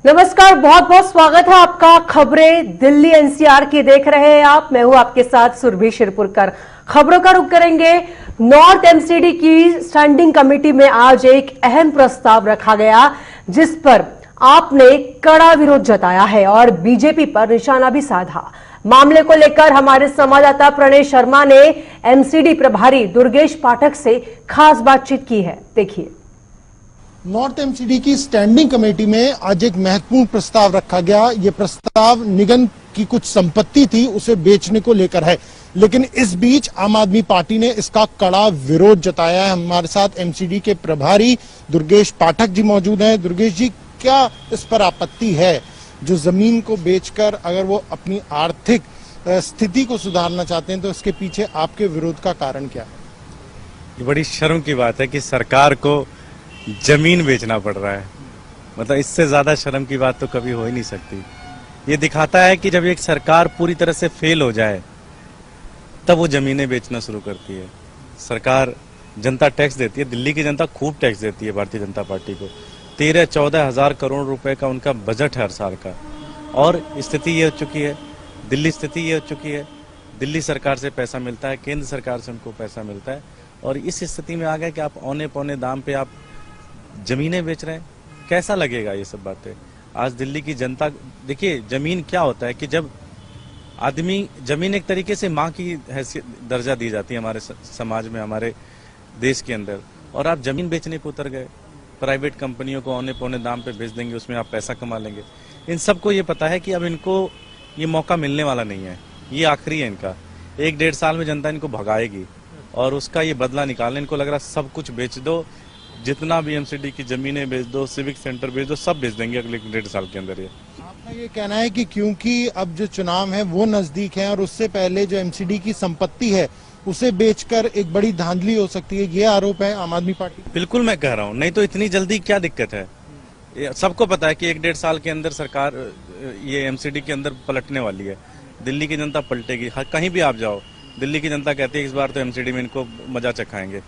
नमस्कार, बहुत बहुत स्वागत है आपका। खबरें दिल्ली एनसीआर की देख रहे हैं आप। मैं हूं आपके साथ सुरभि शिरपुरकर। खबरों का रुख करेंगे। नॉर्थ एमसीडी की स्टैंडिंग कमेटी में आज एक अहम प्रस्ताव रखा गया जिस पर आपने कड़ा विरोध जताया है और बीजेपी पर निशाना भी साधा। मामले को लेकर हमारे संवाददाता प्रणय शर्मा ने एमसीडी प्रभारी दुर्गेश पाठक से खास बातचीत की है। देखिए। नॉर्थ एमसीडी की स्टैंडिंग कमेटी में आज एक महत्वपूर्ण प्रस्ताव रखा गया। ये प्रस्ताव निगम की कुछ संपत्ति थी उसे बेचने को लेकर है, लेकिन इस बीच आम आदमी पार्टी ने इसका कड़ा विरोध जताया है। हमारे साथ एमसीडी के प्रभारी दुर्गेश पाठक जी मौजूद हैं। दुर्गेश जी, क्या इस पर आपत्ति है? जो जमीन को बेचकर अगर वो अपनी आर्थिक स्थिति को सुधारना चाहते हैं तो इसके पीछे आपके विरोध का कारण क्या है? ये बड़ी शर्म की बात है कि सरकार को जमीन बेचना पड़ रहा है। मतलब इससे ज्यादा शर्म की बात तो कभी हो ही नहीं सकती। ये दिखाता है कि जब एक सरकार पूरी तरह से फेल हो जाए तब वो जमीनें बेचना शुरू करती है। सरकार जनता टैक्स देती है, दिल्ली की जनता खूब टैक्स देती है भारतीय जनता पार्टी को। 13-14 हजार करोड़ रुपए का उनका बजट है हर साल का। और स्थिति ये हो चुकी है, दिल्ली स्थिति ये हो चुकी है, दिल्ली सरकार से पैसा मिलता है, केंद्र सरकार से उनको पैसा मिलता है, और इस स्थिति में आ गए कि आप औने पौने दाम पे आप जमीनें बेच रहे हैं। कैसा लगेगा ये सब बातें? आज दिल्ली की जनता, देखिए जमीन क्या होता है कि जब आदमी, जमीन एक तरीके से माँ की हैसियत दर्जा दी जाती है हमारे समाज में, हमारे देश के अंदर, और आप जमीन बेचने को उतर गए। प्राइवेट कंपनियों को औने पौने दाम पे बेच देंगे, उसमें आप पैसा कमा लेंगे। इन सबको ये पता है कि अब इनको ये मौका मिलने वाला नहीं है, ये आखिरी है इनका। 1-1.5 साल में जनता इनको भगाएगी और उसका ये बदला निकालने इनको लग रहा है। सब कुछ बेच दो, जितना भी एमसीडी की जमीनें बेच दो, सिविक सेंटर बेच दो, सब बेच देंगे अगले 1.5 साल के अंदर। ये आपका ये कहना है कि क्योंकि अब जो चुनाव है वो नजदीक है और उससे पहले जो एमसीडी की संपत्ति है उसे बेचकर एक बड़ी धांधली हो सकती है, ये आरोप है आम आदमी पार्टी? बिल्कुल मैं कह रहा हूँ, नहीं तो इतनी जल्दी क्या दिक्कत है? सबको पता है कि 1-1.5 साल के अंदर सरकार ये एमसीडी के अंदर पलटने वाली है। दिल्ली की जनता पलटेगी। कहीं भी आप जाओ, दिल्ली की जनता कहती है इस बार तो एमसीडी में इनको मजा चखाएंगे।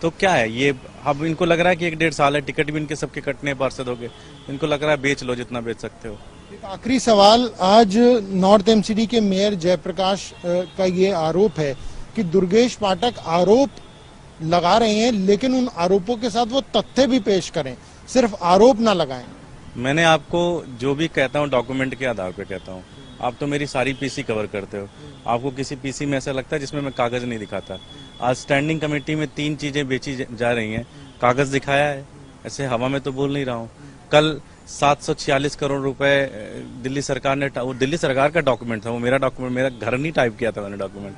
तो क्या है ये? अब इनको लग रहा है कि 1-1.5 साल है, टिकट भी इनके सबके कटने पार्षद हो गए, इनको लग रहा है बेच लो जितना बेच सकते हो। एक आखिरी सवाल, आज नॉर्थ एमसीडी के मेयर जयप्रकाश का ये आरोप है कि दुर्गेश पाठक आरोप लगा रहे हैं, लेकिन उन आरोपों के साथ वो तथ्य भी पेश करें, सिर्फ आरोप ना लगाएं। मैंने आपको जो भी कहता हूँ डॉक्यूमेंट के आधार पे कहता हूँ। आप तो मेरी सारी पीसी कवर करते हो, आपको किसी पीसी में ऐसा लगता है जिसमें मैं कागज नहीं दिखाता? आज स्टैंडिंग कमेटी में 3 चीजें बेची जा रही हैं, कागज दिखाया है, ऐसे हवा में तो बोल नहीं रहा हूँ। कल 746 करोड़ रुपए दिल्ली सरकार ने, वो दिल्ली सरकार का डॉक्यूमेंट था, वो मेरा डॉक्यूमेंट, मेरा घर नहीं टाइप किया था मैंने डॉक्यूमेंट।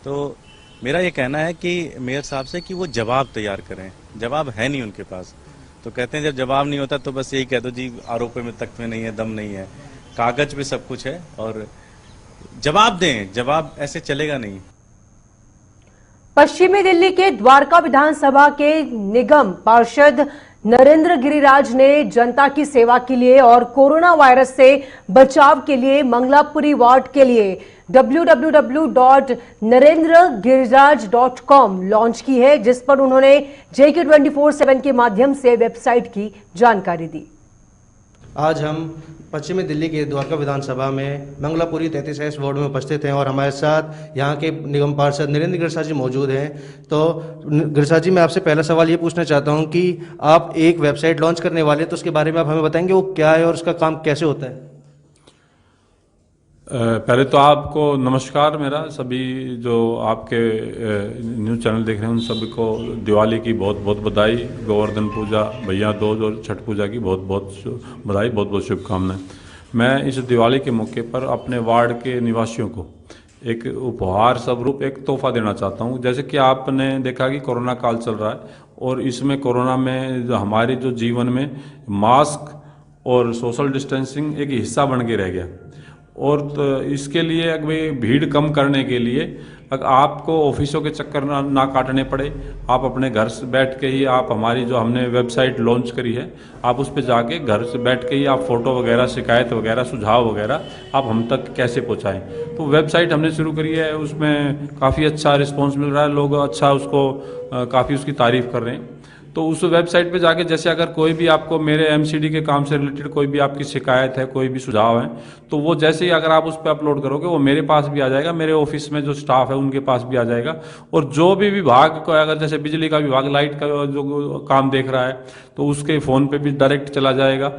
तो मेरा ये कहना है कि मेयर साहब से कि वो जवाब तैयार करें। जवाब है नहीं उनके पास, तो कहते हैं जब जवाब नहीं होता तो बस यही कह दो जी आरोप में तख्त में नहीं है, दम नहीं है। कागज पे सब कुछ है और जवाब दें, जवाब ऐसे चलेगा नहीं। पश्चिमी दिल्ली के द्वारका विधानसभा के निगम पार्षद नरेंद्र गिरिराज ने जनता की सेवा के लिए और कोरोना वायरस से बचाव के लिए मंगलापुरी वार्ड के लिए www.narendragiriraj.com लॉन्च की है, जिस पर उन्होंने JK24/7 के माध्यम से वेबसाइट की जानकारी दी। आज हम पश्चिमी दिल्ली के द्वारका विधानसभा में मंगलापुरी 33 वार्ड में उपस्थित हैं और हमारे साथ यहाँ के निगम पार्षद नरेंद्र गिरिराज जी मौजूद हैं। तो गिरिराज जी, मैं आपसे पहला सवाल ये पूछना चाहता हूँ कि आप एक वेबसाइट लॉन्च करने वाले हैं, तो उसके बारे में आप हमें बताएंगे वो क्या है और उसका काम कैसे होता है? पहले तो आपको नमस्कार। मेरा सभी जो आपके न्यूज़ चैनल देख रहे हैं उन सभी को दिवाली की बहुत बहुत बधाई, गोवर्धन पूजा, भैया दूज और छठ पूजा की बहुत बहुत बधाई, बहुत बहुत शुभकामनाएं। मैं इस दिवाली के मौके पर अपने वार्ड के निवासियों को एक उपहार स्वरूप एक तोहफा देना चाहता हूं। जैसे कि आपने देखा कि कोरोना काल चल रहा है और इसमें कोरोना में जो हमारे जो जीवन में मास्क और सोशल डिस्टेंसिंग एक हिस्सा बन के रह गया, और तो इसके लिए अगर भीड़ कम करने के लिए अगर आपको ऑफिसों के चक्कर ना काटने पड़े, आप अपने घर से बैठ के ही आप हमारी जो हमने वेबसाइट लॉन्च करी है, आप उस पर जाके घर से बैठ के ही आप फ़ोटो वगैरह, शिकायत वगैरह, सुझाव वगैरह आप हम तक कैसे पहुंचाएं। तो वेबसाइट हमने शुरू करी है, उसमें काफ़ी अच्छा रिस्पॉन्स मिल रहा है, लोग अच्छा उसको काफ़ी उसकी तारीफ़ कर रहे हैं। तो उस वेबसाइट पे जाके जैसे अगर कोई भी आपको मेरे एमसीडी के काम से रिलेटेड कोई भी आपकी शिकायत है, कोई भी सुझाव है, तो वो जैसे ही अगर आप उस पर अपलोड करोगे वो मेरे पास भी आ जाएगा, मेरे ऑफिस में जो स्टाफ है उनके पास भी आ जाएगा। और जो भी विभाग को अगर जैसे बिजली का विभाग लाइट का जो काम देख रहा है तो उसके फ़ोन पे भी डायरेक्ट चला जाएगा,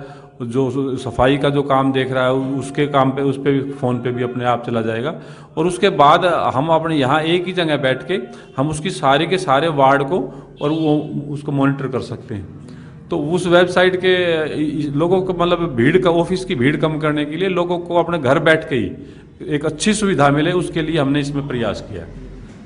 जो सफाई का जो काम देख रहा है उसके काम पे उस पे भी फ़ोन पे भी अपने आप चला जाएगा। और उसके बाद हम अपने यहाँ एक ही जगह बैठ के हम उसकी सारे के सारे वार्ड को और वो उसको मॉनिटर कर सकते हैं। तो उस वेबसाइट के लोगों को मतलब भीड़ का ऑफिस की भीड़ कम करने के लिए लोगों को अपने घर बैठ के ही एक अच्छी सुविधा मिले, उसके लिए हमने इसमें प्रयास किया है।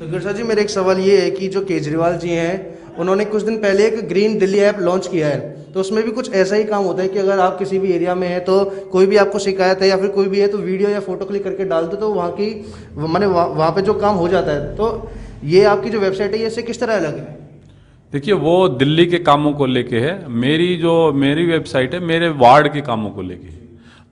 तो गिरसा जी, मेरा एक सवाल ये है कि जो केजरीवाल जी हैं उन्होंने कुछ दिन पहले एक ग्रीन दिल्ली ऐप लॉन्च किया है, तो उसमें भी कुछ ऐसा ही काम होता है कि अगर आप किसी भी एरिया में हैं तो कोई भी आपको शिकायत है या फिर कोई भी है तो वीडियो या फोटो क्लिक करके डाल दो तो वहाँ की माने वहाँ पे जो काम हो जाता है। तो ये आपकी जो वेबसाइट है ये इससे किस तरह अलग है? देखिए, वो दिल्ली के कामों को लेके है, मेरी वेबसाइट है मेरे वार्ड के कामों को लेके।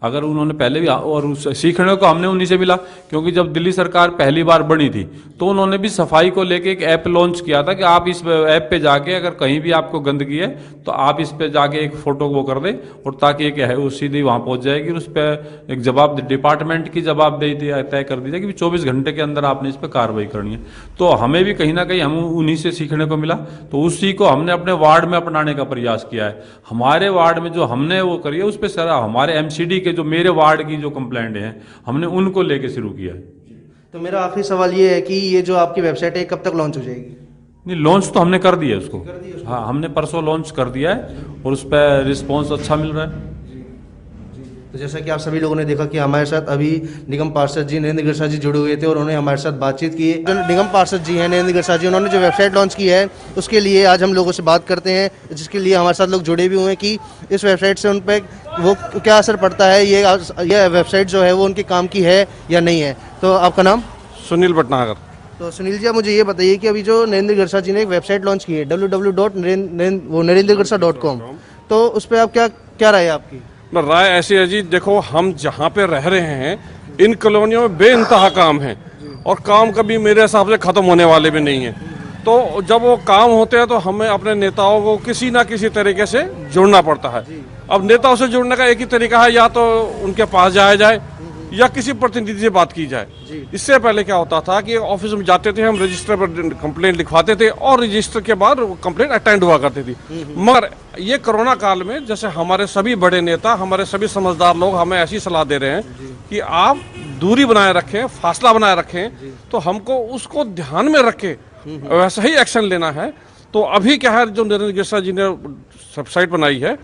अगर उन्होंने पहले भी और सीखने को हमने उन्हीं से मिला, क्योंकि जब दिल्ली सरकार पहली बार बनी थी तो उन्होंने भी सफाई को लेके एक ऐप लॉन्च किया था कि आप इस ऐप पे जाके अगर कहीं भी आपको गंदगी है तो आप इस पे जाके एक फ़ोटो वो कर दें और ताकि एक है वो सीधी वहाँ पहुँच जाएगी। उस पर एक जवाब डिपार्टमेंट की जवाबदेही तय कर दी जाएगी कि 24 घंटे के अंदर आपने इस पर कार्रवाई करनी है। तो हमें भी कहीं ना कहीं हम उन्हीं से सीखने को मिला, तो उसी को हमने अपने वार्ड में अपनाने का प्रयास किया है। हमारे वार्ड में जो हमने वो करी है उस पर सारा हमारे एमसीडी जो मेरे वार्ड की जो कंप्लेंट है हमने उनको लेके शुरू किया है। तो मेरा आखिरी सवाल ये है कि ये जो आपकी वेबसाइट है कब तक लॉन्च हो जाएगी? नहीं, लॉन्च तो हमने कर दिया है उसको। हाँ, हमने परसों लॉन्च कर दिया है और उस पर रिस्पॉन्स अच्छा मिल रहा है। तो जैसा कि आप सभी लोगों ने देखा कि हमारे साथ अभी निगम पार्षद जी नरेंद्र गिरसा जी जुड़े हुए थे और उन्होंने हमारे साथ बातचीत की। जो निगम पार्षद जी हैं नरेंद्र गिरसा जी, उन्होंने जो वेबसाइट लॉन्च की है उसके लिए आज हम लोगों से बात करते हैं, जिसके लिए हमारे साथ लोग जुड़े भी हुए हैं कि इस वेबसाइट से उन पर वो क्या असर पड़ता है, ये वेबसाइट जो है वो उनके काम की है या नहीं है। तो आपका नाम? सुनील भटनागर। तो सुनील जी, आप मुझे ये बताइए कि अभी जो नरेंद्र गिरसा जी ने एक वेबसाइट लॉन्च की है www.narendragirsa.com, तो उस पर आप क्या राय है आपकी? राय ऐसी है जी, देखो हम जहाँ पे रह रहे हैं इन कॉलोनियों में बेइंतहा काम है और काम कभी मेरे हिसाब से ख़त्म होने वाले भी नहीं है। तो जब वो काम होते हैं तो हमें अपने नेताओं को किसी ना किसी तरीके से जुड़ना पड़ता है। अब नेताओं से जुड़ने का एक ही तरीका है, या तो उनके पास जाया जाए या किसी प्रतिनिधि से बात की जाए। इससे पहले क्या होता था कि ऑफिस में जाते थे, हम रजिस्टर पर कंप्लेंट लिखवाते थे और रजिस्टर के बाद कंप्लेंट अटेंड हुआ करती थी। मगर ये कोरोना काल में जैसे हमारे सभी बड़े नेता, हमारे सभी समझदार लोग हमें ऐसी सलाह दे रहे हैं कि आप दूरी बनाए रखें, फासला बनाए रखें, तो हमको उसको ध्यान में रखे वैसा ही एक्शन लेना है। तो अभी क्या है, जो नरेंद्र गिरसा जी ने वेबसाइट बनाई है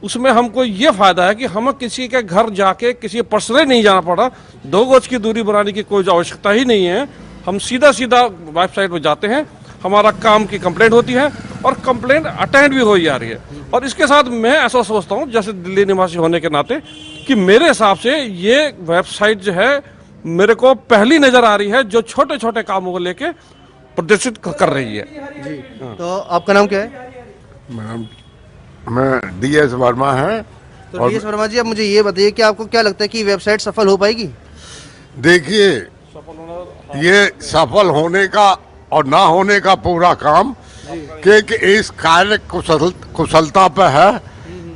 उसमें हमको ये फायदा है कि हमें किसी के घर जाके किसी पर्सनली नहीं जाना पड़ा, 2 गज की दूरी बनाने की कोई आवश्यकता ही नहीं है। हम सीधा वेबसाइट पर जाते हैं, हमारा काम की कंप्लेंट होती है और कंप्लेंट अटेंड भी हो जा रही है। और इसके साथ मैं ऐसा सोचता हूँ जैसे दिल्ली निवासी होने के नाते कि मेरे हिसाब से ये वेबसाइट जो है मेरे को पहली नजर आ रही है जो छोटे छोटे कामों को लेके प्रदर्शित कर रही है। तो आपका नाम क्या है? मैं DS वर्मा है। तो DS वर्मा जी, आप मुझे ये बताइए कि आपको क्या लगता है कि वेबसाइट सफल हो पाएगी? देखिए, ये सफल होने का और ना होने का पूरा काम कि इस कार्य कुशलता पे है।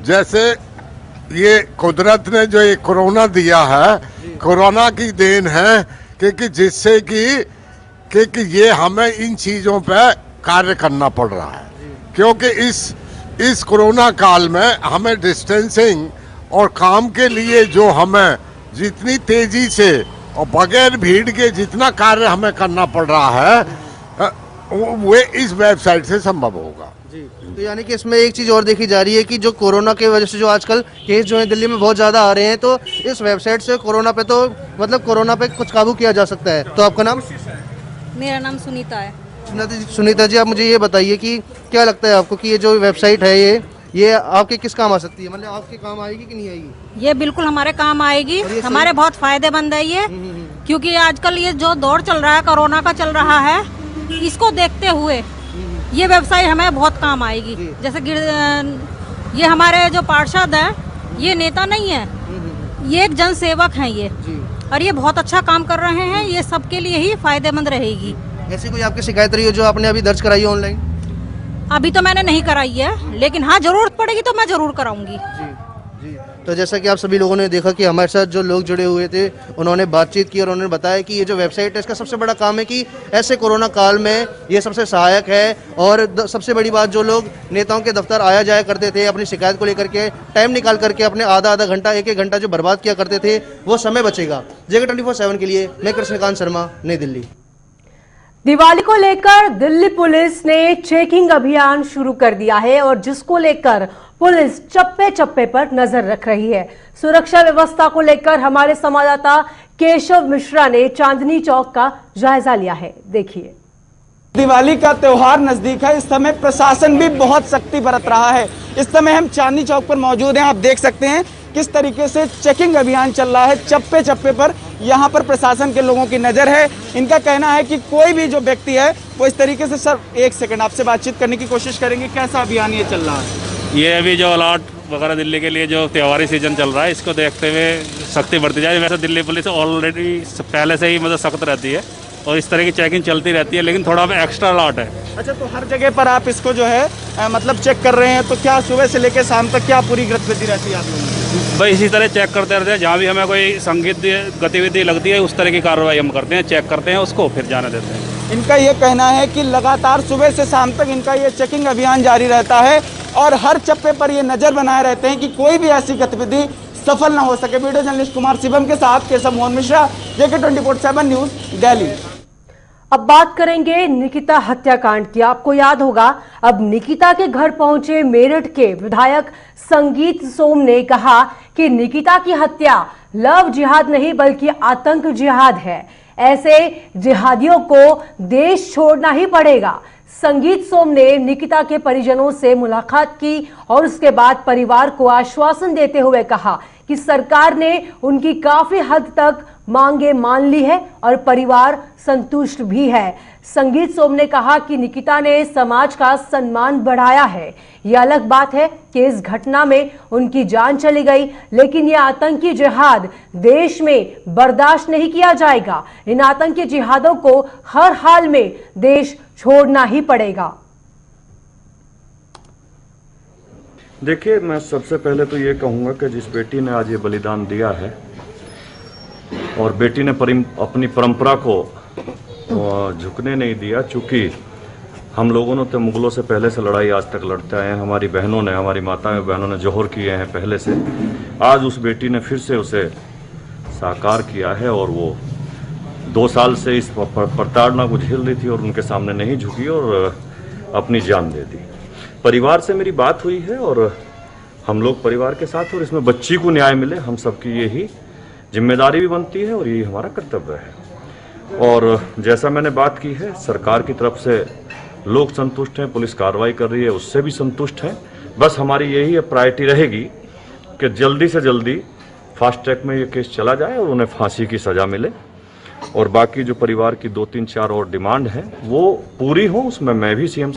जैसे ये कुदरत ने जो ये कोरोना दिया है, कोरोना की देन है कि जिससे कि ये हमें इन चीज़ों पे कार्य करना पड़ रहा है, क्योंकि इस कोरोना काल में हमें डिस्टेंसिंग और काम के लिए जो हमें जितनी तेजी से और बगैर भीड़ के जितना कार्य हमें करना पड़ रहा है वो इस वेबसाइट से संभव होगा। तो यानी कि इसमें एक चीज़ और देखी जा रही है कि जो कोरोना के वजह से जो आजकल केस जो है दिल्ली में बहुत ज़्यादा आ रहे हैं, तो इस वेबसाइट से कोरोना पे तो मतलब कोरोना पे कुछ काबू किया जा सकता है। तो आपका नाम? मेरा नाम सुनीता है। सुनीता जी, आप मुझे ये बताइए कि क्या लगता है आपको कि ये जो वेबसाइट है ये आपके किस काम आ सकती है, मतलब आपके काम आएगी कि नहीं आएगी? ये बिल्कुल हमारे काम आएगी, हमारे बहुत फायदेमंद है ये, क्योंकि आजकल ये जो दौर चल रहा है, कोरोना का चल रहा है, इसको देखते हुए ये वेबसाइट हमें बहुत काम आएगी। जैसे ये हमारे जो पार्षद हैं, ये नेता नहीं है, ये एक जन सेवक हैं ये, और ये बहुत अच्छा काम कर रहे हैं। ये सबके लिए ही फायदेमंद रहेगी। ऐसी कोई आपकी शिकायत रही हो जो आपने अभी दर्ज कराई है ऑनलाइन? अभी तो मैंने नहीं कराई है, लेकिन हाँ जरूरत पड़ेगी तो मैं जरूर कराऊंगी। जी। तो जैसा कि आप सभी लोगों ने देखा कि हमारे साथ जो लोग जुड़े हुए थे उन्होंने बातचीत की और उन्होंने बताया कि ये जो वेबसाइट है इसका सबसे बड़ा काम है कि ऐसे कोरोना काल में ये सबसे सहायक है। और सबसे बड़ी बात, जो लोग नेताओं के दफ्तर आया जाया करते थे अपनी शिकायत को लेकर के, टाइम निकाल करके अपने आधा घंटा एक घंटा जो बर्बाद किया करते थे वो समय बचेगा। जगह 24/7 के लिए मैं कृष्णकांत शर्मा, नई दिल्ली। दिवाली को लेकर दिल्ली पुलिस ने चेकिंग अभियान शुरू कर दिया है और जिसको लेकर पुलिस चप्पे चप्पे पर नजर रख रही है। सुरक्षा व्यवस्था को लेकर हमारे संवाददाता केशव मिश्रा ने चांदनी चौक का जायजा लिया है, देखिए। दिवाली का त्योहार नजदीक है, इस समय प्रशासन भी बहुत सख्ती बरत रहा है। इस समय हम चांदनी चौक पर मौजूद हैं, आप देख सकते हैं किस तरीके से चेकिंग अभियान चल रहा है। चप्पे चप्पे पर यहाँ पर प्रशासन के लोगों की नजर है। इनका कहना है कि कोई भी जो व्यक्ति है वो इस तरीके से, सर एक सेकंड आपसे बातचीत करने की कोशिश करेंगे, कैसा अभियान ये चल रहा है? ये अभी जो अलर्ट वगैरह दिल्ली के लिए जो त्योहारी सीजन चल रहा है, इसको देखते हुए सख्ती बढ़ती जाए। वैसे दिल्ली पुलिस ऑलरेडी पहले से ही मतलब सख्त रहती है और इस तरह की चेकिंग चलती रहती है, लेकिन थोड़ा एक्स्ट्रा अलर्ट है। अच्छा, तो हर जगह पर आप इसको जो है मतलब चेक कर रहे हैं, तो क्या सुबह से लेकर शाम तक क्या पूरी गतिविधि रहती है आप लोगों की? भाई इसी तरह चेक करते रहते हैं, जहाँ भी हमें कोई संगीत गतिविधि लगती है उस तरह की कार्रवाई हम करते हैं, चेक करते हैं उसको, फिर जाने देते हैं। इनका ये कहना है कि लगातार सुबह से शाम तक इनका ये चेकिंग अभियान जारी रहता है और हर चप्पे पर ये नजर बनाए रहते हैं कि कोई भी ऐसी गतिविधि सफल ना हो सके। वीडियो जर्नलिस्ट कुमार शिवम के साथ केशव मोहन मिश्रा, JK 24/7 न्यूज, दिल्ली। अब बात करेंगे निकिता हत्याकांड की। आपको याद होगा, अब निकिता के घर पहुंचे मेरठ के विधायक संगीत सोम ने कहा कि निकिता की हत्या लव जिहाद नहीं बल्कि आतंक जिहाद है। ऐसे जिहादियों को देश छोड़ना ही पड़ेगा। संगीत सोम ने निकिता के परिजनों से मुलाकात की और उसके बाद परिवार को आश्वासन देते हुए कहा कि सरकार ने उनकी काफी हद तक मांगे मान ली है और परिवार संतुष्ट भी है। संगीत सोम ने कहा कि निकिता ने समाज का सम्मान बढ़ाया है। यह अलग बात है कि इस घटना में उनकी जान चली गई, लेकिन यह आतंकी जिहाद देश में बर्दाश्त नहीं किया जाएगा। इन आतंकी जिहादों को हर हाल में देश छोड़ना ही पड़ेगा। देखिए, मैं सबसे पहले तो ये कहूँगा कि जिस बेटी ने आज ये बलिदान दिया है और बेटी ने अपनी परंपरा को झुकने नहीं दिया, चूँकि हम लोगों ने तो मुगलों से पहले से लड़ाई आज तक लड़ते आए हैं। हमारी बहनों ने, हमारी माताएं बहनों ने जौहर किए हैं पहले से। आज उस बेटी ने फिर से उसे साकार किया है और वो 2 साल से इस प्रताड़ना को झेल रही थी और उनके सामने नहीं झुकी और अपनी जान दे दी। परिवार से मेरी बात हुई है और हम लोग परिवार के साथ, और इसमें बच्ची को न्याय मिले, हम सबकी यही जिम्मेदारी भी बनती है और यही हमारा कर्तव्य है। और जैसा मैंने बात की है, सरकार की तरफ से लोग संतुष्ट हैं, पुलिस कार्रवाई कर रही है उससे भी संतुष्ट हैं। बस हमारी यही प्रायोरिटी रहेगी कि जल्दी से जल्दी फास्ट ट्रैक में ये केस चला जाए और उन्हें फांसी की सज़ा मिले और बाकी जो परिवार की 2-3-4 और डिमांड है वो पूरी हो, उसमें मैं भी CM।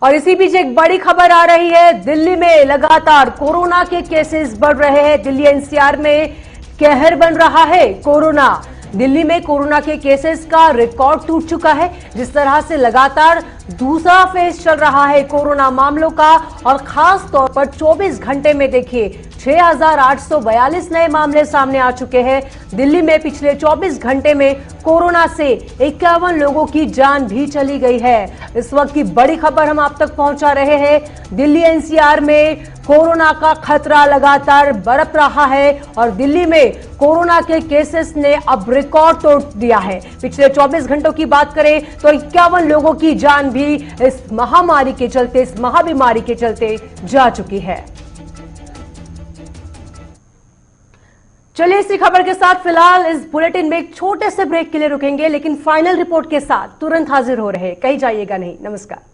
और इसी बीच एक बड़ी खबर आ रही है। दिल्ली में लगातार कोरोना के केसेस बढ़ रहे हैं। दिल्ली NCR में कहर बन रहा है कोरोना। दिल्ली में कोरोना के केसेस का रिकॉर्ड टूट चुका है। जिस तरह से लगातार दूसरा फेज चल रहा है कोरोना मामलों का, और खास तौर पर 24 घंटे में देखिए 6,842 नए मामले सामने आ चुके हैं। दिल्ली में पिछले 24 घंटे में कोरोना से 51 लोगों की जान भी चली गई है। इस वक्त की बड़ी खबर हम आप तक पहुंचा रहे हैं। दिल्ली NCR में कोरोना का खतरा लगातार बरप रहा है और दिल्ली में कोरोना के केसेस ने अब रिकॉर्ड तोड़ दिया है। पिछले 24 घंटों की बात करें तो 51 लोगों की जान भी इस महामारी के चलते, इस महाबीमारी के चलते जा चुकी है। चलिए इसी खबर के साथ फिलहाल इस बुलेटिन में एक छोटे से ब्रेक के लिए रुकेंगे, लेकिन फाइनल रिपोर्ट के साथ तुरंत हाजिर हो रहे। कहीं जाइएगा नहीं। नमस्कार।